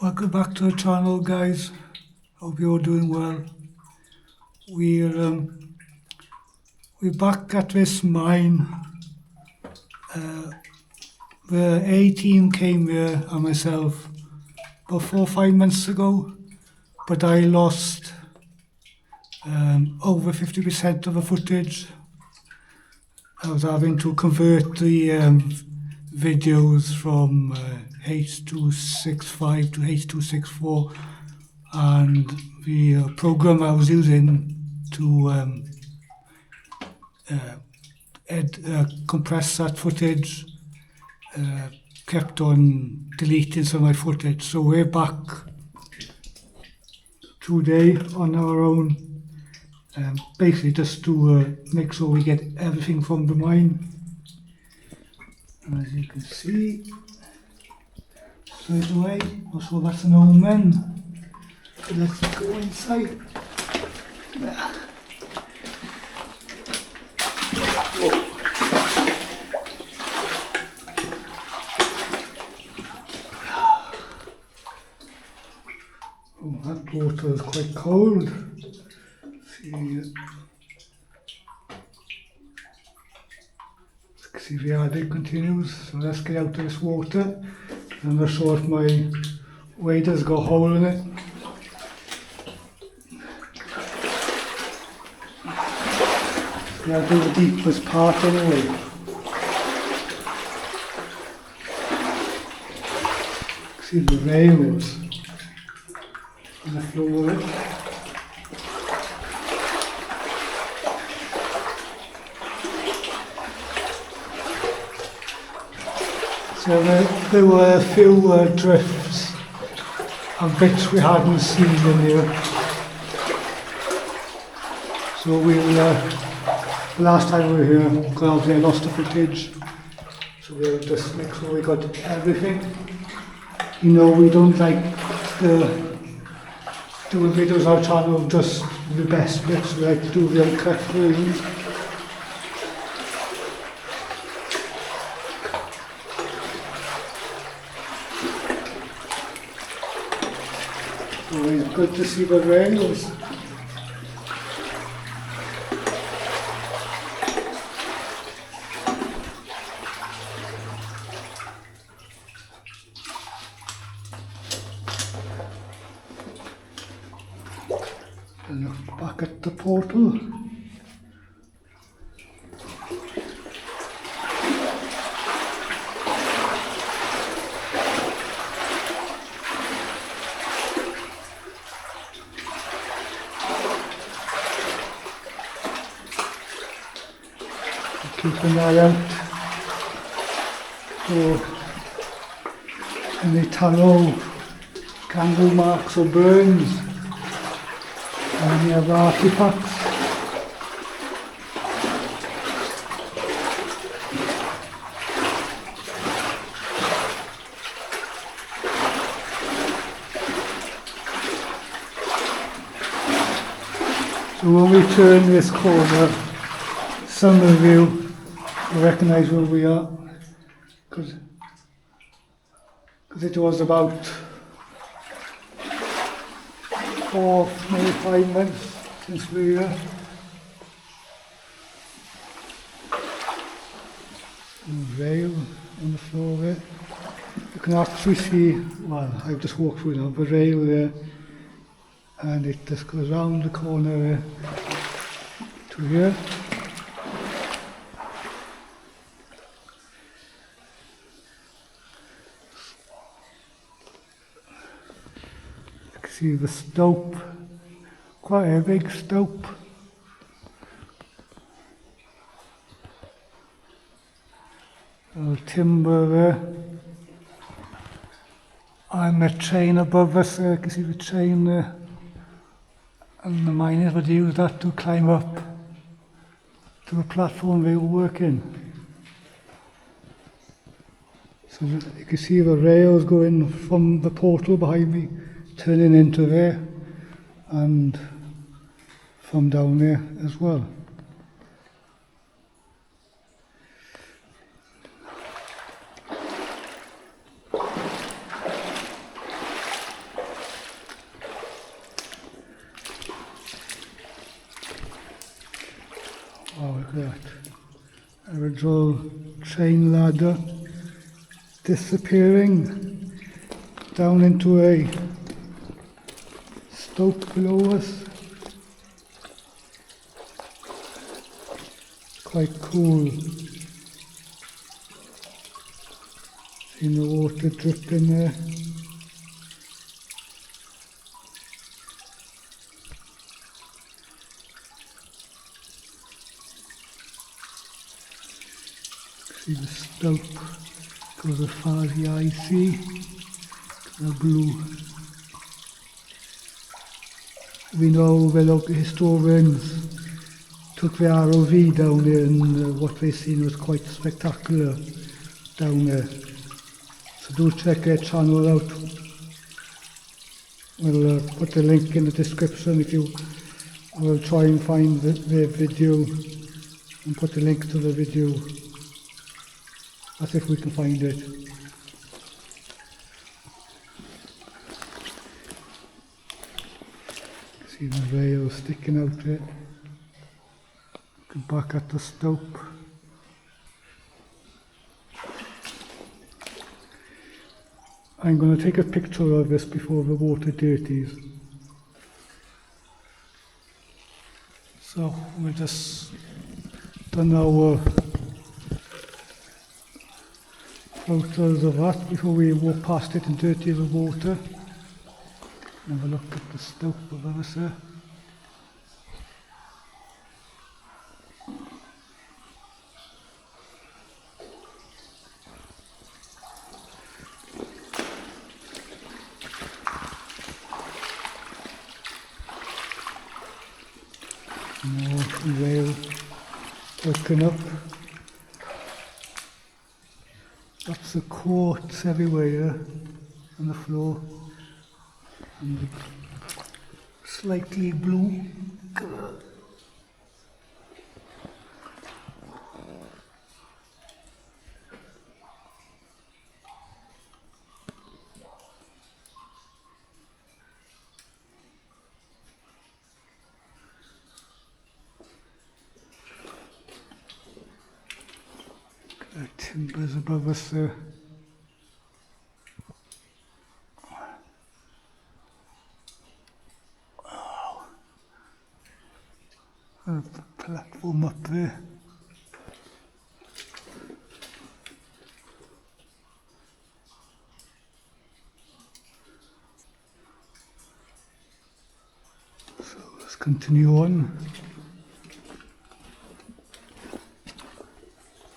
Welcome back to the channel, guys. Hope you're doing well. We're back at this mine. The A team came here and myself about 4 or 5 months ago, but I lost over 50% of the footage. I was having to convert the videos from H.265 to H.264, and the program I was using to compress that footage kept on deleting some of my footage. So we're back today on our own, basically just to make sure we get everything from the mine. And as you can see, straight away, also that's an old man. So let's go inside. Oh, that water is quite cold. See the adit continues, so let's get out of this water. I'm not sure if my wader's got a hole in it. Yeah, I'll do the deepest part anyway. See the rails on the floor of it. So there were a few drifts and bits we hadn't seen in here. So the last time we were here, because I lost the footage, so we'll just make sure we got everything. You know, we don't like doing videos on our channel just the best bits, we like to do the uncut versions. So it's good to see the rails. And look back at the portal. Keep an eye out for any tallow, candle marks or burns, and any other artifacts. So when we turn this corner, some of you will recognise where we are, because it was about 4, maybe 5 months since we were here. Rail on the floor there. You can actually see, well, I've just walked through now, the rail there, and it just goes round the corner there to here. See the stope, quite a big stope. Timber there. And the train above us there, you can see the train there. And the miners would use that to climb up to the platform they were working. So you can see the rails going from the portal behind me, turning into there, and from down there as well. at that. Original chain ladder disappearing down into a stope below us. Quite cool. Seeing the water dripping there. See the stope goes as far as the eye see, the blue. We know the local historians took the ROV down there, and what they seen was quite spectacular down there. So do check their channel out. We'll put the link in the description if you will try and find their video, and put the link to the video. That's if we can find it. See the rail sticking out there. Look back at the stope. I'm going to take a picture of this before the water dirties. So we just done our photos of that before we walk past it and dirty the water. Have a look at the stope above us there. More rail broken up. Lots of quartz everywhere on the floor, and the slightly blue colour. The timbers above us there. Wow. A platform up there. So let's continue on.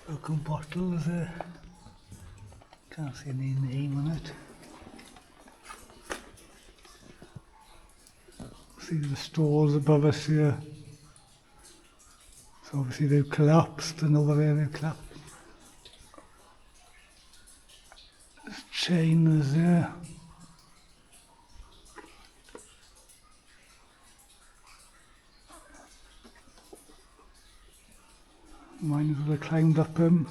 Broken bottles there. Can't see any name on it. See the straws above us here. So obviously they've collapsed, and over there they've collapsed. This chain is there. Mine as well climbed up him.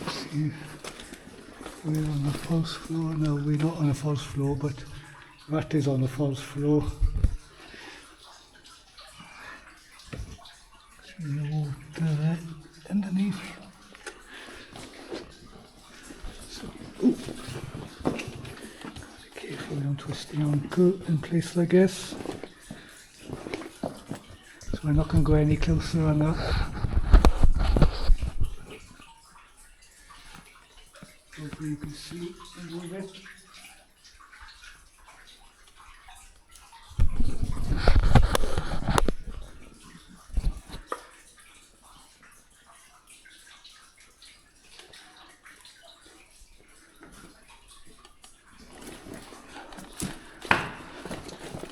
See, we're on the false floor. No, we're not on a false floor, but that is on a false floor. See the water there underneath. Careful, don't twist the ankle in place like this. So we're not going to go any closer on that. Hopefully you can see a little bit.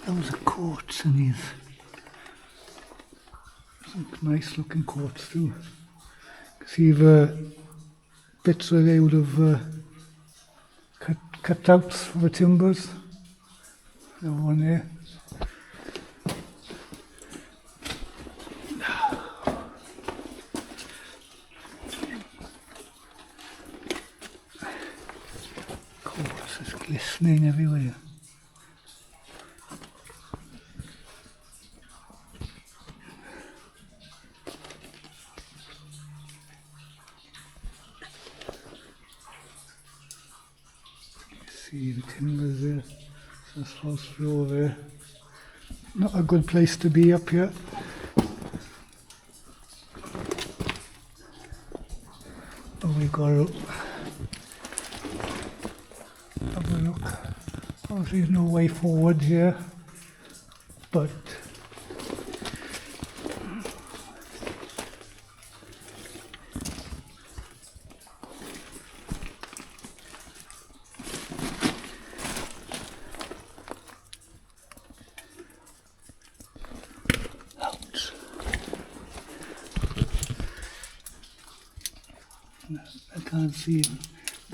Those are quartz in these. Some nice looking quartz too. See the bits where they would have cut out for the timbers. There's one there. glistening everywhere. See the timbers there, so that's close through there. Not a good place to be up here. Oh, we got to have a look. Obviously there's no way forward here, but I can't see,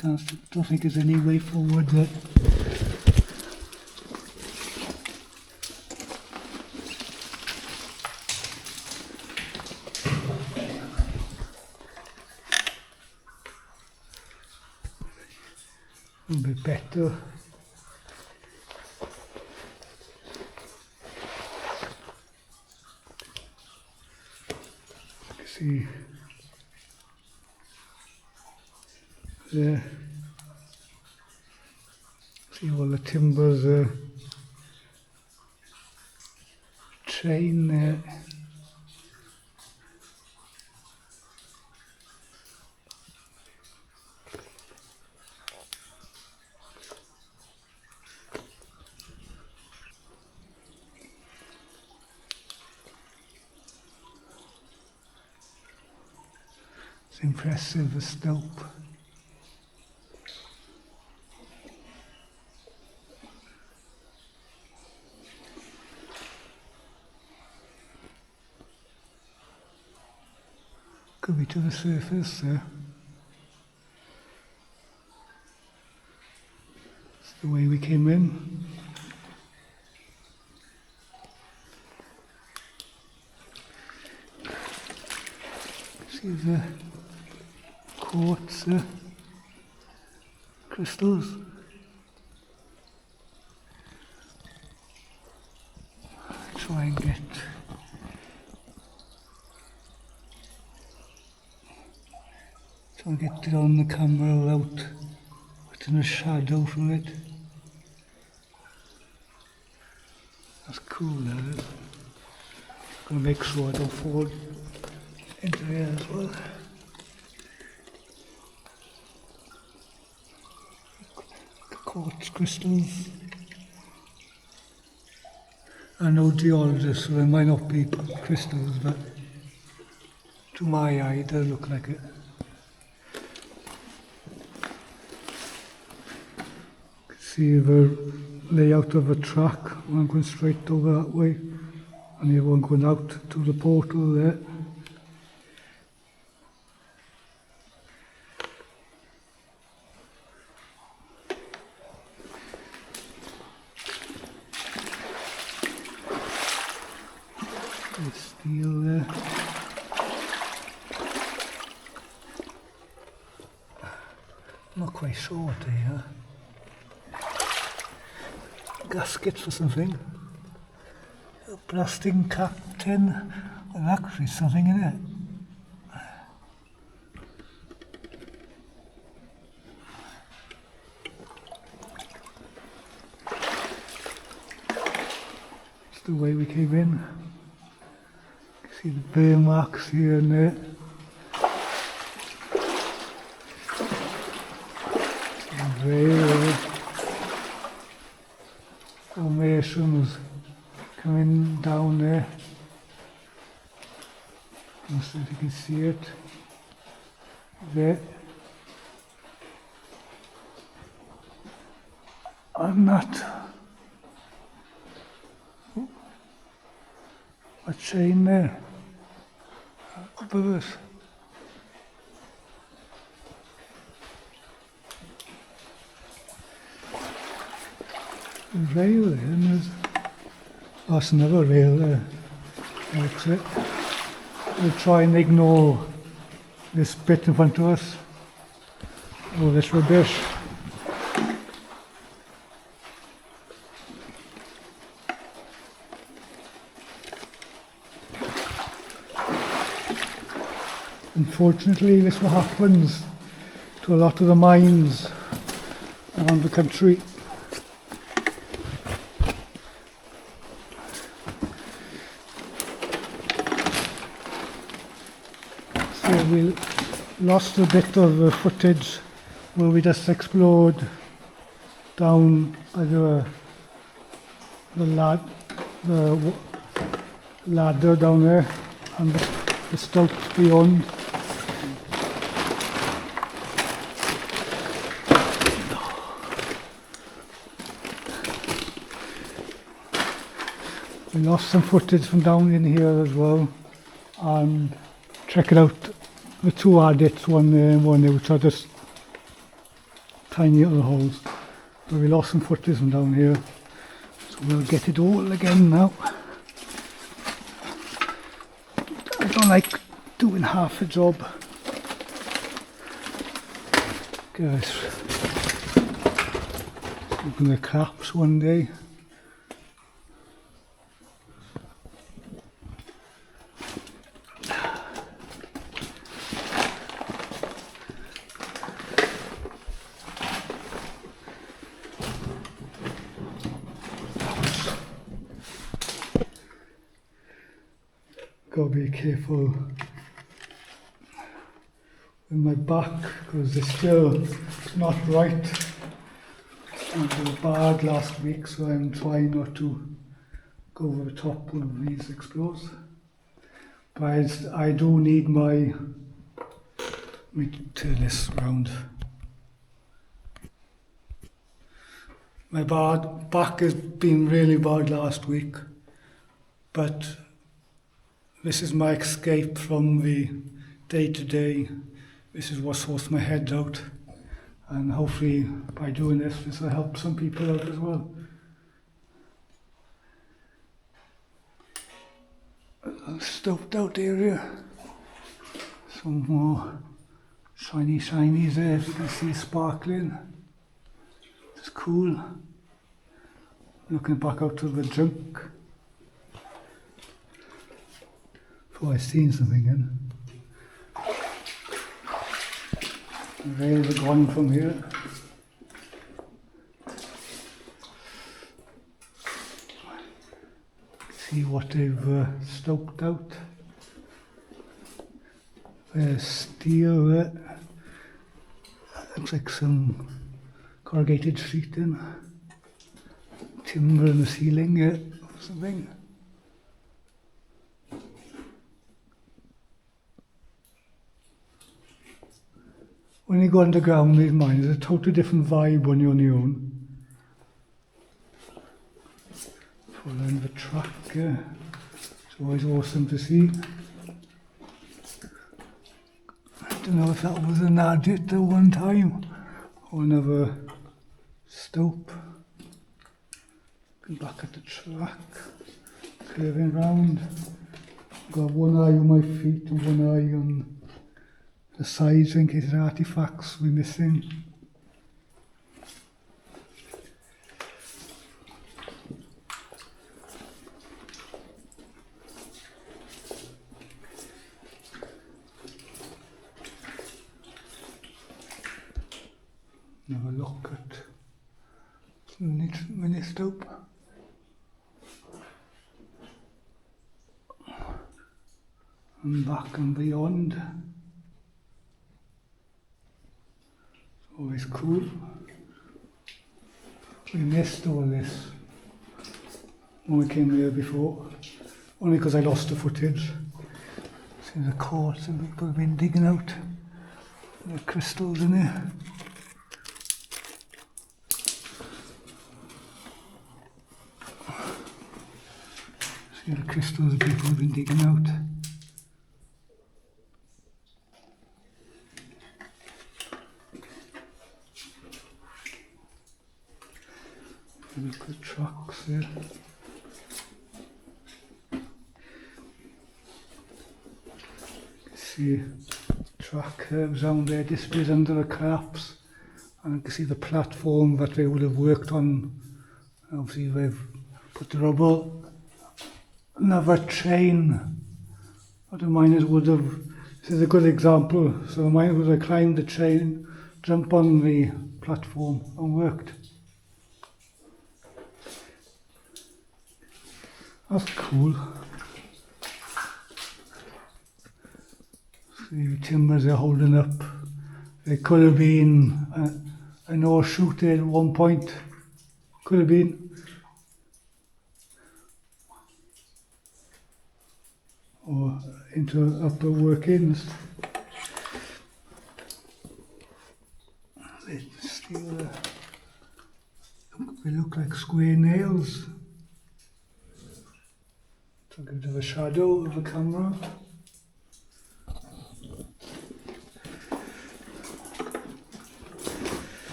don't think there's any way forward there. A bit better. See there. See all the timbers, train there. It's impressive, the stope. Could be to the surface there. It's the way we came in. See the quartz crystals. Try and get it on the camera without putting a shadow for it. That's cool, that is. I'm going to make sure I don't fall into there as well. The quartz crystals. I know geologists, so they might not be crystals, but to my eye they look like it. See the layout of the track, one going straight over that way, and the other one going out to the portal there. The steel there. I'm not quite sure what they are. Gaskets for something. A blasting cap tin. Well, actually something in it. It's the way we came in. See the burr marks here and there. And there. Formations coming down there. I don't know if you can see it. There. I'm not. A chain there. Above us. Rail there, and there's another rail there. That's it. We'll try and ignore this bit in front of us, all this rubbish. Unfortunately, this is what happens to a lot of the mines around the country. So we lost a bit of footage where we just explored down by the ladder down there and the stopes beyond. We lost some footage from down in here as well, and check it out, the two adits, one there and one there, which are just tiny little holes. But we lost some footage from down here, so we'll get it all again now. I don't like doing half a job, guys. Open the caps one day. Gotta be careful with my back because it's still not right. It was bad last week, so I'm trying not to go over the top of these explores. But I do need my. Let me turn this round. My back has been really bad last week, but this is my escape from the day-to-day. This is what sorts my head out. And hopefully by doing this will help some people out as well. A stoped out area. Some more shiny shinies there, as you can see, sparkling. It's cool. Looking back out to the junk. I've seen something in. The rails are gone from here. See what they've stoped out. There's steel there. Looks like some corrugated sheeting. Timber in the ceiling here, or something. When you go underground, these mines, it's a totally different vibe when you're on your own. Following the track, it's always awesome to see. I don't know if that was an adit at one time or another stope. Looking back at the track, curving round. Got one eye on my feet and one eye on the sides in case there are artifacts we're missing. Have a look at mini stope. And back and beyond. Always cool. We missed all this when we came here before, only because I lost the footage. See the quartz and people have been digging out the crystals in there. See the crystals people have been digging out. Look at the trucks there. See track curves down there, displays under the caps, and you can see the platform that they would have worked on. Obviously they've put the rubble. Another chain that the miners would have This is a good example. So mine was I climbed the train, jumped on the platform and worked. That's cool. See the timbers are holding up. It could have been an ore chute at one point. Could have been. Or into upper workings. They look like square nails. To give it a shadow of the camera.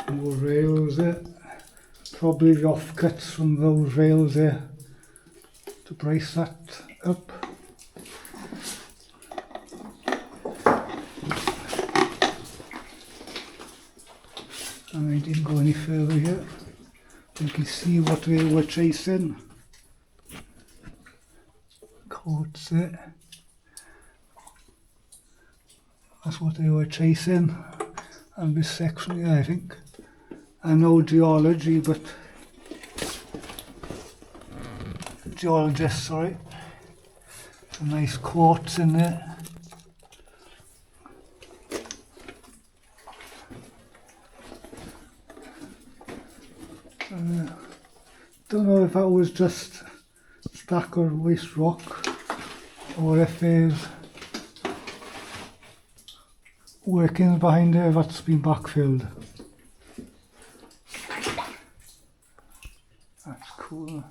Some more rails there. Probably the offcuts from those rails there to brace that up. And I didn't go any further here. You can see what they were chasing. Coats there. That's what they were chasing. And this section here, I think. I know geology, but geologist, sorry. Some nice quartz in there. Don't know if that was just stack or waste rock, or if there's workings behind there that's been backfilled. That's cool.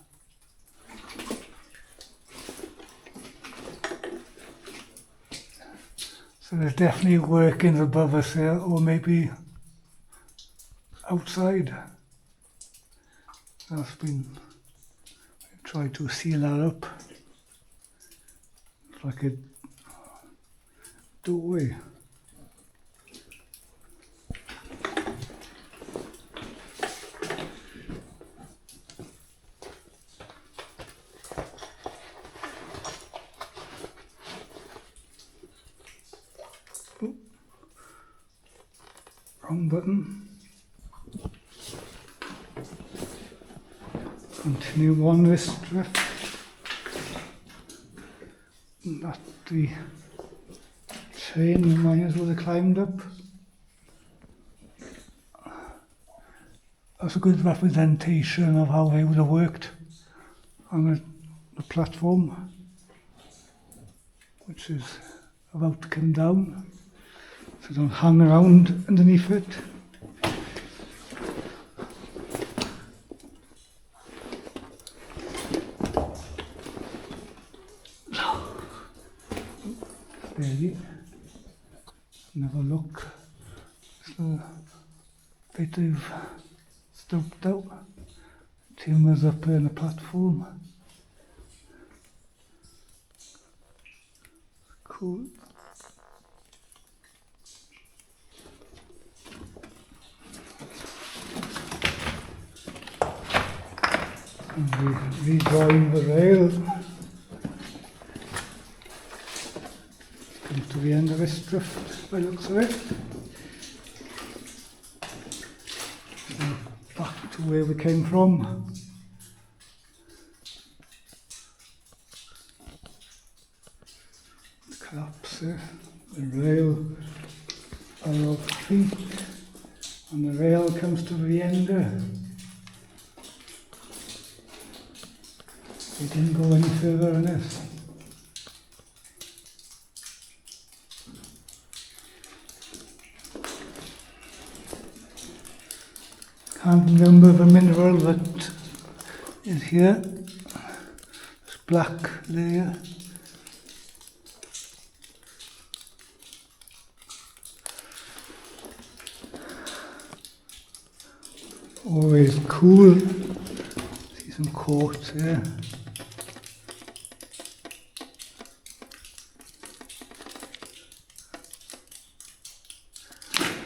So there's definitely workings above us there, or maybe outside. That's been tried to seal that up. It's like a doorway. Oh. Wrong button. Continue on this drift. That the chain might as well have climbed up. That's a good representation of how they would have worked on the platform, which is about to come down, so don't hang around underneath it. Steady. Never look. It's a bit of stoped out. Timbers up in the platform. Cool. And we rejoin the rail. Come to the end of this drift by the looks of it. So back to where we came from. The collapse there. The rail are of feet, and the rail comes to the end there. We didn't go any further than this. Can't remember the mineral that is here. This black layer. Always cool. See some quartz here.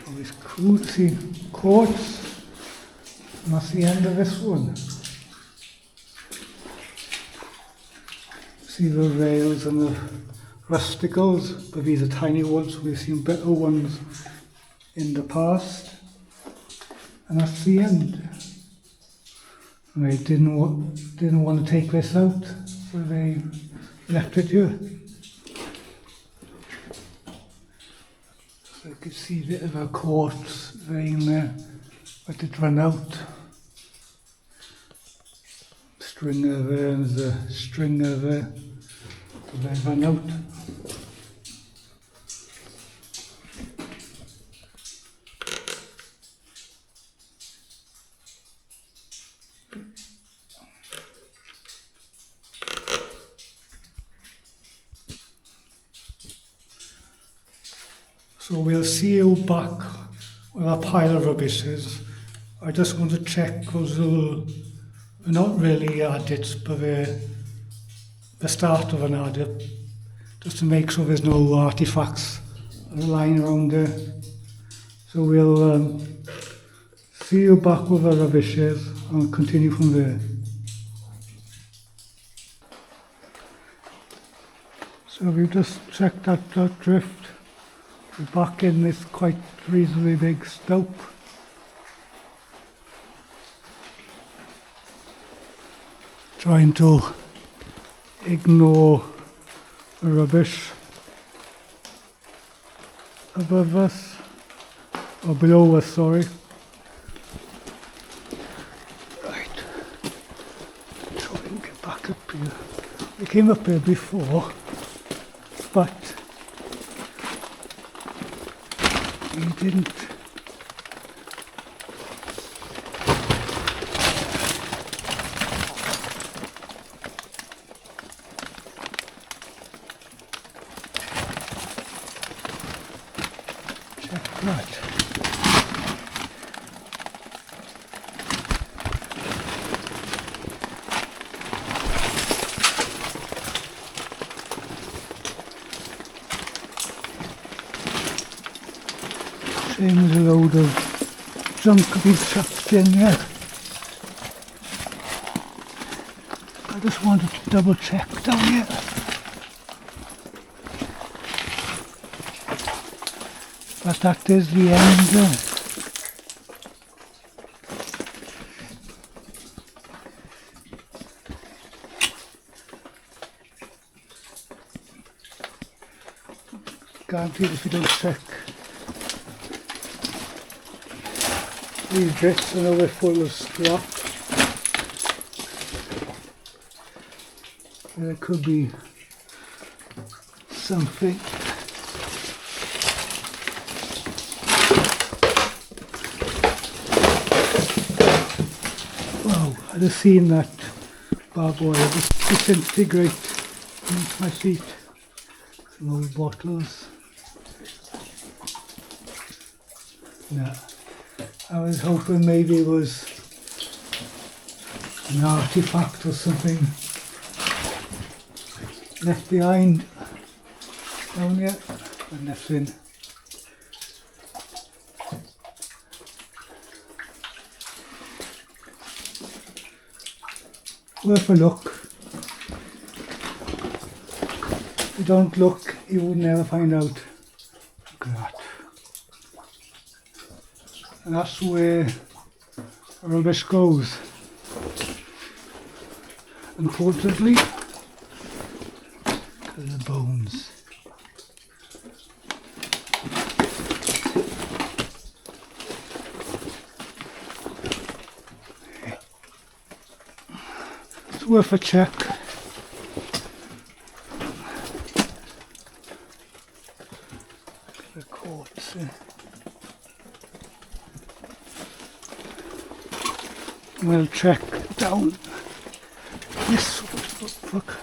Always cool to see quartz. And that's the end of this one. See See the rails and the rusticals, but these are tiny ones. We've seen better ones in the past. And that's the end. And they didn't want to take this out, so they left it here. So you can see a bit of a quartz vein there, but it ran out. Stringer there, and there's a stringer there, so they ran out. So we'll see you back with a pile of rubbishes. I just want to check because they're not really adits, but they're the start of an adit, just to make sure there's no artifacts lying around there. So we'll see you back with the rubbishes and continue from there. So we've just checked that drift. We're back in this quite reasonably big stope. Trying to ignore the rubbish above us, or below us, sorry. Right, try and get back up here. We came up here before, but we didn't. Check that. Same as a load of junk being chucked in there. I just wanted to double check down here. But that is the end there. Guaranteed if you don't check these bits, I know they're full of scrap. There could be something. Wow, I'd have seen that barbed wire just disintegrate beneath my feet. Some old bottles. No. I was hoping maybe it was an artifact or something left behind down here, but nothing. Worth a look. If you don't look, you would never find out. Look at that. And that's where rubbish goes. Unfortunately, because of the bones. It's worth a check. The quartz. We'll check down this one, look,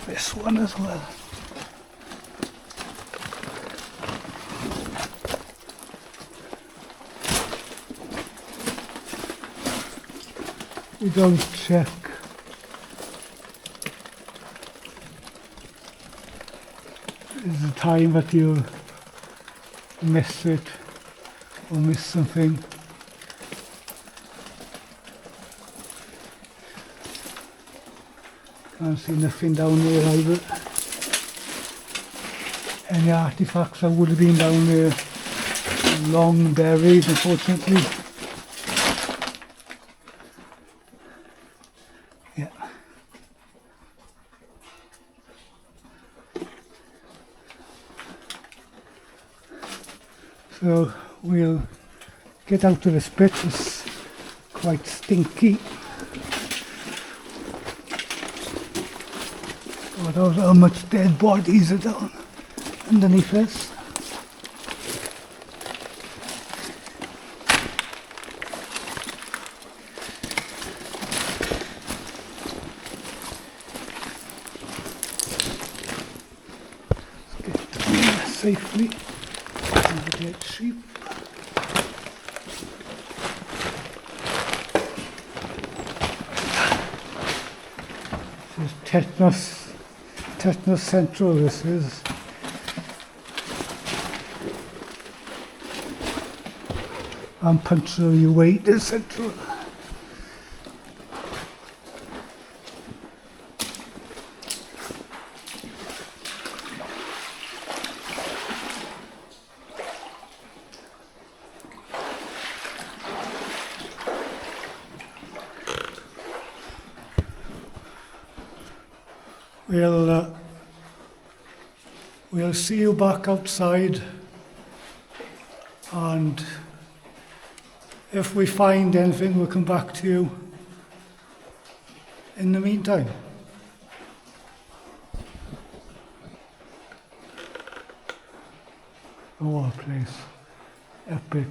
this one as well. We don't check there's a time that you miss it or miss something. Can't see nothing down there either. Any artifacts that would have been down there long buried, unfortunately. Yeah. So we'll get out of this pit. It's quite stinky. God knows how much dead bodies are down underneath us. Let's get down there safely. And the dead sheep. This is Tetanus Central, this is. And Punctual you wait is Central. We'll see you back outside, and if we find anything, we'll come back to you. In the meantime, oh, place, epic.